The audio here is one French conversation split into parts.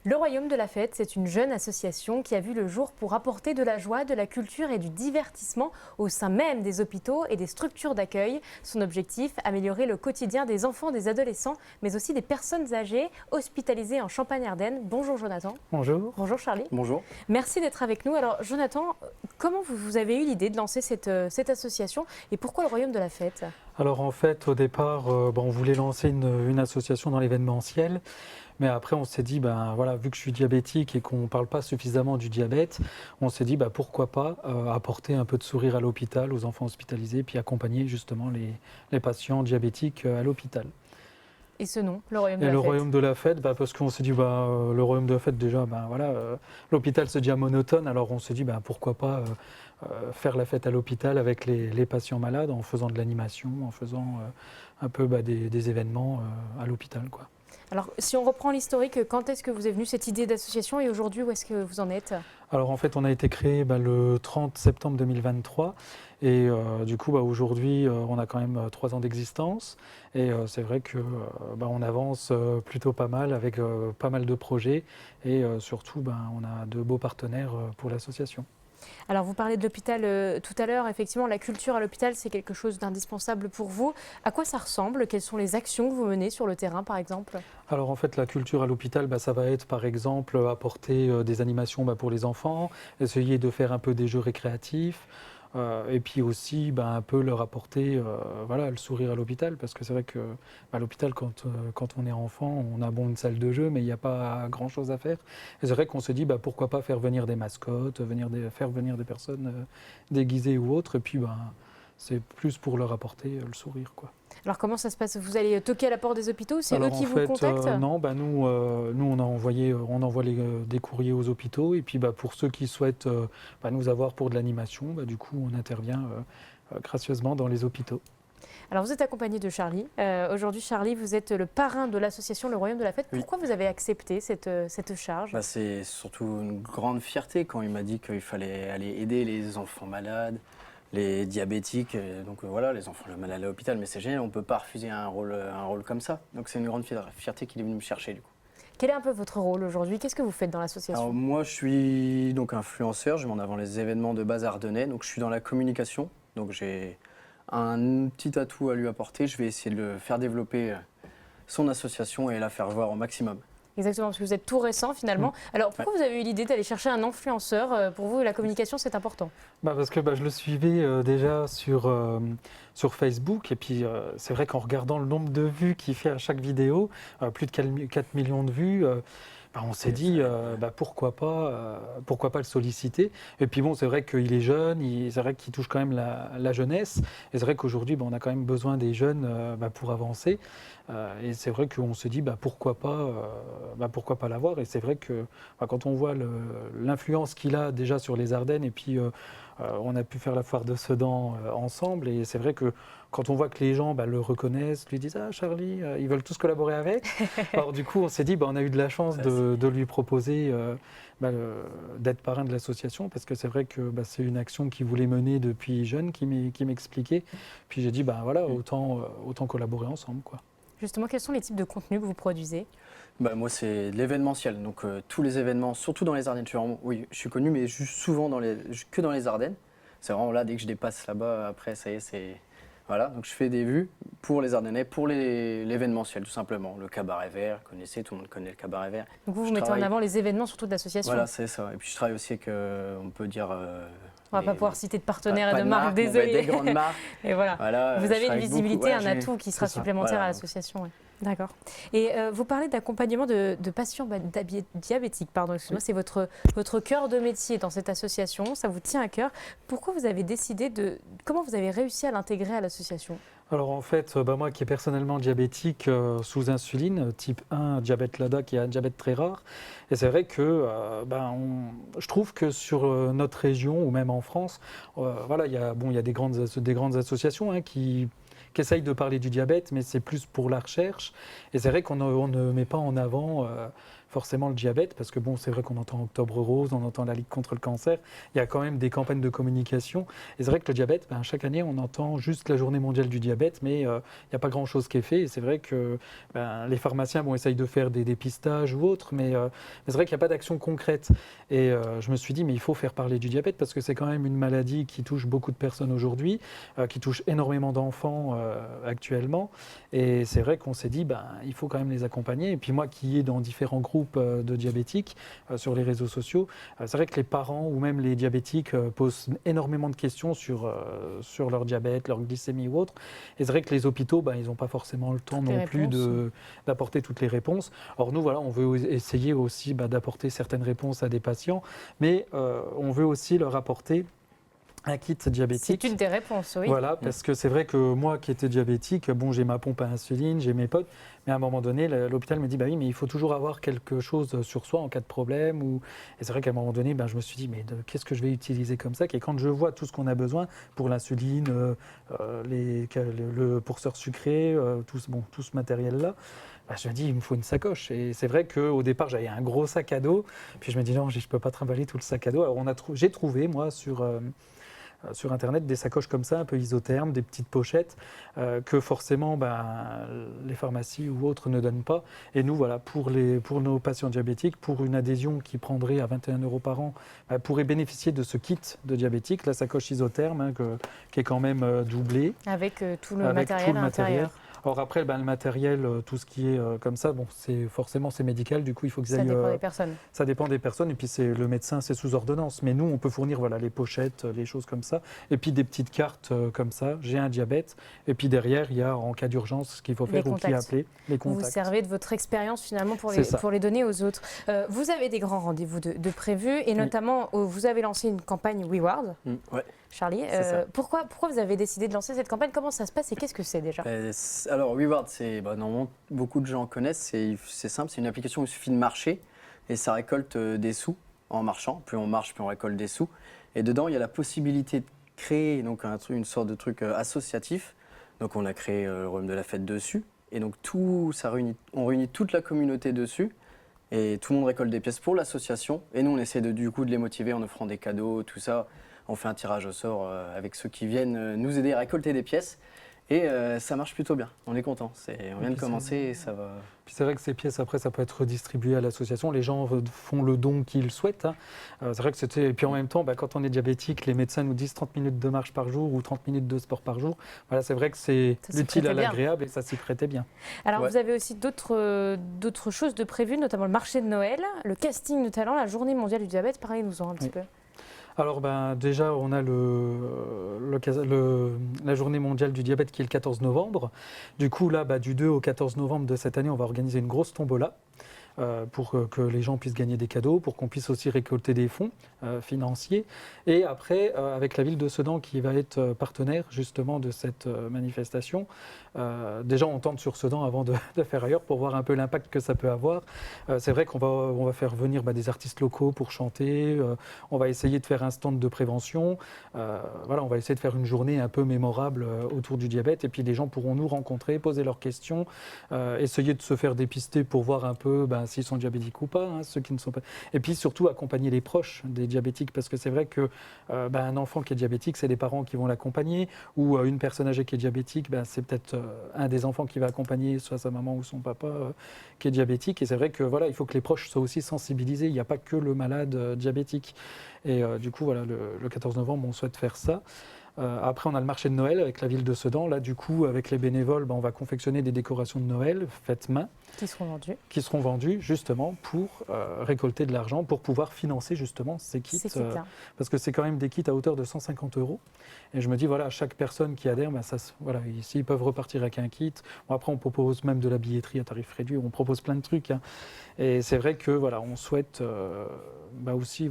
Le Royaume de la Fête, c'est une jeune association qui a vu le jour pour apporter de la joie, de la culture et du divertissement au sein même des hôpitaux et des structures d'accueil. Son objectif, améliorer le quotidien des enfants, des adolescents, mais aussi des personnes âgées hospitalisées en Champagne-Ardenne. Bonjour Jonathan. Bonjour. Bonjour Charlie. Bonjour. Merci d'être avec nous. Alors Jonathan, comment vous avez eu l'idée de lancer cette association et pourquoi le Royaume de la Fête ? Alors en fait, au départ, on voulait lancer une association dans l'événementiel. Mais après, on s'est dit, voilà, vu que je suis diabétique et qu'on ne parle pas suffisamment du diabète, on s'est dit, pourquoi pas apporter un peu de sourire à l'hôpital, aux enfants hospitalisés, puis accompagner justement les patients diabétiques à l'hôpital. Et ce nom, le Royaume de la Et le Fête. Royaume de la Fête, parce qu'on s'est dit, le Royaume de la Fête, déjà, l'hôpital se devient monotone, alors on s'est dit, pourquoi pas faire la fête à l'hôpital avec les patients malades en faisant de l'animation, en faisant un peu des événements à l'hôpital, quoi. Alors, si on reprend l'historique, quand est-ce que vous est venue cette idée d'association et aujourd'hui, où est-ce que vous en êtes ? Alors en fait, on a été créé le 30 septembre 2023 et du coup, aujourd'hui, on a quand même 3 ans d'existence et c'est vrai que on avance plutôt pas mal avec pas mal de projets et surtout, on a de beaux partenaires pour l'association. Alors, vous parlez de l'hôpital tout à l'heure. Effectivement, la culture à l'hôpital, c'est quelque chose d'indispensable pour vous. À quoi ça ressemble ? Quelles sont les actions que vous menez sur le terrain, par exemple ? Alors en fait, la culture à l'hôpital, ça va être par exemple apporter des animations pour les enfants, essayer de faire un peu des jeux récréatifs. Et puis aussi un peu leur apporter le sourire à l'hôpital, parce que c'est vrai que à l'hôpital, quand on est enfant, on a une salle de jeu, mais il n'y a pas grand-chose à faire. Et c'est vrai qu'on se dit pourquoi pas faire venir des mascottes, faire venir des personnes déguisées ou autres, et puis c'est plus pour leur apporter le sourire, quoi. Alors comment ça se passe ? Vous allez toquer à la porte des hôpitaux ? C'est eux qui en vous fait, contactent ? Non, nous on envoie des courriers aux hôpitaux et puis pour ceux qui souhaitent nous avoir pour de l'animation, du coup on intervient gracieusement dans les hôpitaux. Alors vous êtes accompagné de Charlie. Aujourd'hui Charlie, vous êtes le parrain de l'association Le Royaume de la Fête. Oui. Pourquoi vous avez accepté cette charge ? C'est surtout une grande fierté quand il m'a dit qu'il fallait aller aider les enfants malades, les diabétiques, donc voilà, les enfants malades à l'hôpital, mais c'est génial, on ne peut pas refuser un rôle comme ça. Donc c'est une grande fierté qu'il est venu me chercher du coup. Quel est un peu votre rôle aujourd'hui ? Qu'est-ce que vous faites dans l'association ? Alors moi je suis donc influenceur, je mets en avant les événements de base ardennais, donc je suis dans la communication, donc j'ai un petit atout à lui apporter, je vais essayer de le faire développer son association et la faire voir au maximum. Exactement, parce que vous êtes tout récent finalement. Alors pourquoi vous avez eu l'idée d'aller chercher un influenceur ? Pour vous, la communication, c'est important. Parce que je le suivais déjà sur Facebook et puis c'est vrai qu'en regardant le nombre de vues qu'il fait à chaque vidéo, plus de 4 millions de vues, on s'est dit pourquoi pas le solliciter. Et puis c'est vrai qu'il est jeune, c'est vrai qu'il touche quand même la jeunesse. Et c'est vrai qu'aujourd'hui, on a quand même besoin des jeunes pour avancer. Et c'est vrai qu'on se dit pourquoi pas l'avoir. Et c'est vrai que quand on voit l'influence qu'il a déjà sur les Ardennes, et puis on a pu faire la foire de Sedan ensemble. Et c'est vrai que quand on voit que les gens le reconnaissent, lui disent « Ah Charlie, ils veulent tous collaborer avec ». Alors du coup, on s'est dit on a eu de la chance de lui proposer d'être parrain de l'association, parce que c'est vrai que c'est une action qu'il voulait mener depuis jeune, qui m'expliquait. Puis j'ai dit autant collaborer ensemble, quoi. Justement, quels sont les types de contenus que vous produisez ? Moi, c'est l'événementiel, donc tous les événements, surtout dans les Ardennes. Je suis connu, mais juste souvent que dans les Ardennes. C'est vraiment là, dès que je dépasse là-bas, après, ça y est, c'est... Voilà, donc je fais des vues pour les Ardennais, pour l'événementiel, tout simplement. Le cabaret vert, vous connaissez, tout le monde connaît le cabaret vert. Donc vous mettez en avant les événements surtout de l'association. Voilà, c'est ça. Et puis je travaille aussi avec, on peut dire... on ne va pas pouvoir citer de partenaires et de marques, marques, désolé. Des grandes marques. Et voilà, vous avez une visibilité, un atout qui sera supplémentaire à l'association. Ouais. D'accord. Et vous parlez d'accompagnement de patients diabétiques, excusez-moi, c'est votre cœur de métier dans cette association, ça vous tient à cœur. Pourquoi vous avez décidé comment vous avez réussi à l'intégrer à l'association ? Alors en fait, moi qui est personnellement diabétique sous insuline, type 1, diabète LADA, qui est un diabète très rare, et c'est vrai que je trouve que sur notre région, ou même en France, il y a des grandes associations qui essayent de parler du diabète, mais c'est plus pour la recherche. Et c'est vrai qu'on ne met pas en avant forcément le diabète, parce que bon, c'est vrai qu'on entend Octobre Rose, on entend la Ligue contre le cancer, il y a quand même des campagnes de communication. Et c'est vrai que le diabète, chaque année, on entend juste la journée mondiale du diabète, mais il n'y a pas grand-chose qui est fait. Et c'est vrai que les pharmaciens essayent de faire des dépistages ou autres, mais c'est vrai qu'il n'y a pas d'action concrète. Et je me suis dit, mais il faut faire parler du diabète, parce que c'est quand même une maladie qui touche beaucoup de personnes aujourd'hui, qui touche énormément d'enfants actuellement. Et c'est vrai qu'on s'est dit, il faut quand même les accompagner. Et puis moi qui est dans différents groupes de diabétiques sur les réseaux sociaux, c'est vrai que les parents ou même les diabétiques posent énormément de questions sur leur diabète, leur glycémie ou autre. Et c'est vrai que les hôpitaux, ils n'ont pas forcément le temps non plus d'apporter toutes les réponses. Or nous, on veut essayer aussi d'apporter certaines réponses à des patients, mais on veut aussi leur apporter un kit diabétique. C'est une des réponses, oui. Voilà, parce que c'est vrai que moi qui étais diabétique, j'ai ma pompe à insuline, j'ai mes potes, mais à un moment donné, l'hôpital me dit, oui, mais il faut toujours avoir quelque chose sur soi en cas de problème. Et c'est vrai qu'à un moment donné, je me suis dit, mais qu'est-ce que je vais utiliser comme ça? Et quand je vois tout ce qu'on a besoin pour l'insuline, le pourceur sucré, tout ce matériel-là, je me dis, il me faut une sacoche. Et c'est vrai qu'au départ, j'avais un gros sac à dos. Puis je me dis, non, je ne peux pas trimballer tout le sac à dos. Alors j'ai trouvé, moi, sur Internet, des sacoches comme ça, un peu isothermes, des petites pochettes que forcément les pharmacies ou autres ne donnent pas. Et nous, pour nos patients diabétiques, pour une adhésion qui prendrait à 21 € par an, pourrait bénéficier de ce kit de diabétique, la sacoche isotherme, qui est quand même doublée. Avec tout le matériel à l'intérieur. Or après, le matériel, tout ce qui est comme ça, c'est médical, du coup il faut que ça dépend des personnes. Ça dépend des personnes, et puis le médecin, c'est sous ordonnance. Mais nous, on peut fournir les pochettes, les choses comme ça, et puis des petites cartes comme ça, j'ai un diabète, et puis derrière, il y a en cas d'urgence ce qu'il faut faire ou qui appeler, les contacts. Vous servez de votre expérience finalement pour les donner aux autres. Vous avez des grands rendez-vous de prévus, et notamment, vous avez lancé une campagne WeWard. Ouais. Charlie, pourquoi vous avez décidé de lancer cette campagne? Comment ça se passe et qu'est-ce que c'est déjà? Alors, WeWard, normalement, beaucoup de gens connaissent. C'est simple, c'est une application où il suffit de marcher et ça récolte des sous en marchant. Plus on marche, plus on récolte des sous. Et dedans, il y a la possibilité de créer une sorte de truc associatif. Donc, on a créé le Royaume de la Fête dessus. Et donc, on réunit toute la communauté dessus. Et tout le monde récolte des pièces pour l'association. Et nous, on essaie de les motiver en offrant des cadeaux, tout ça. On fait un tirage au sort avec ceux qui viennent nous aider à récolter des pièces. Et ça marche plutôt bien. On est content. On vient de commencer et ça va. Puis c'est vrai que ces pièces, après, ça peut être redistribué à l'association. Les gens font le don qu'ils souhaitent. C'est vrai que c'était. Et puis en même temps, quand on est diabétique, les médecins nous disent 30 minutes de marche par jour ou 30 minutes de sport par jour. Voilà, c'est vrai que c'est l'utile à l'agréable et ça s'y prêtait bien. Alors vous avez aussi d'autres choses de prévues, notamment le marché de Noël, le casting de talent, la journée mondiale du diabète. Parlez-nous-en un petit peu. Alors déjà, on a la journée mondiale du diabète qui est le 14 novembre. Du coup, là, du 2 au 14 novembre de cette année, on va organiser une grosse tombola pour que les gens puissent gagner des cadeaux, pour qu'on puisse aussi récolter des fonds financiers. Et après, avec la ville de Sedan qui va être partenaire justement de cette manifestation, déjà on tente sur Sedan avant de faire ailleurs pour voir un peu l'impact que ça peut avoir. C'est vrai qu'on va faire venir des artistes locaux pour chanter, on va essayer de faire un stand de prévention, on va essayer de faire une journée un peu mémorable autour du diabète et puis les gens pourront nous rencontrer, poser leurs questions, essayer de se faire dépister pour voir un peu s'ils sont diabétiques ou pas, ceux qui ne sont pas. Et puis surtout accompagner les proches des diabétiques parce que c'est vrai que un enfant qui est diabétique, c'est les parents qui vont l'accompagner ou une personne âgée qui est diabétique, c'est peut-être un des enfants qui va accompagner soit sa maman ou son papa qui est diabétique. Et c'est vrai que il faut que les proches soient aussi sensibilisés. Il n'y a pas que le malade diabétique. Et du coup, le 14 novembre, on souhaite faire ça. Après, on a le marché de Noël avec la ville de Sedan. Là, du coup, avec les bénévoles, on va confectionner des décorations de Noël faites main. Qui seront vendues justement pour récolter de l'argent, pour pouvoir financer justement ces kits. Parce que c'est quand même des kits à hauteur de 150 €. Et je me dis, à chaque personne qui adhère, ici, ils peuvent repartir avec un kit. Bon, après, on propose même de la billetterie à tarif réduit. On propose plein de trucs. Et c'est vrai que on souhaite aussi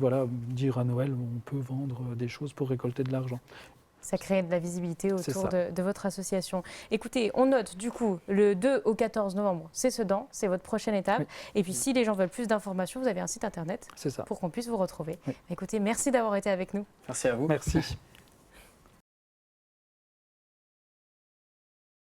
dire à Noël, on peut vendre des choses pour récolter de l'argent. Ça crée de la visibilité autour de votre association. Écoutez, on note du coup le 2 au 14 novembre, c'est Sedan, c'est votre prochaine étape. Oui. Et puis si les gens veulent plus d'informations, vous avez un site internet pour qu'on puisse vous retrouver. Oui. Écoutez, merci d'avoir été avec nous. Merci à vous. Merci.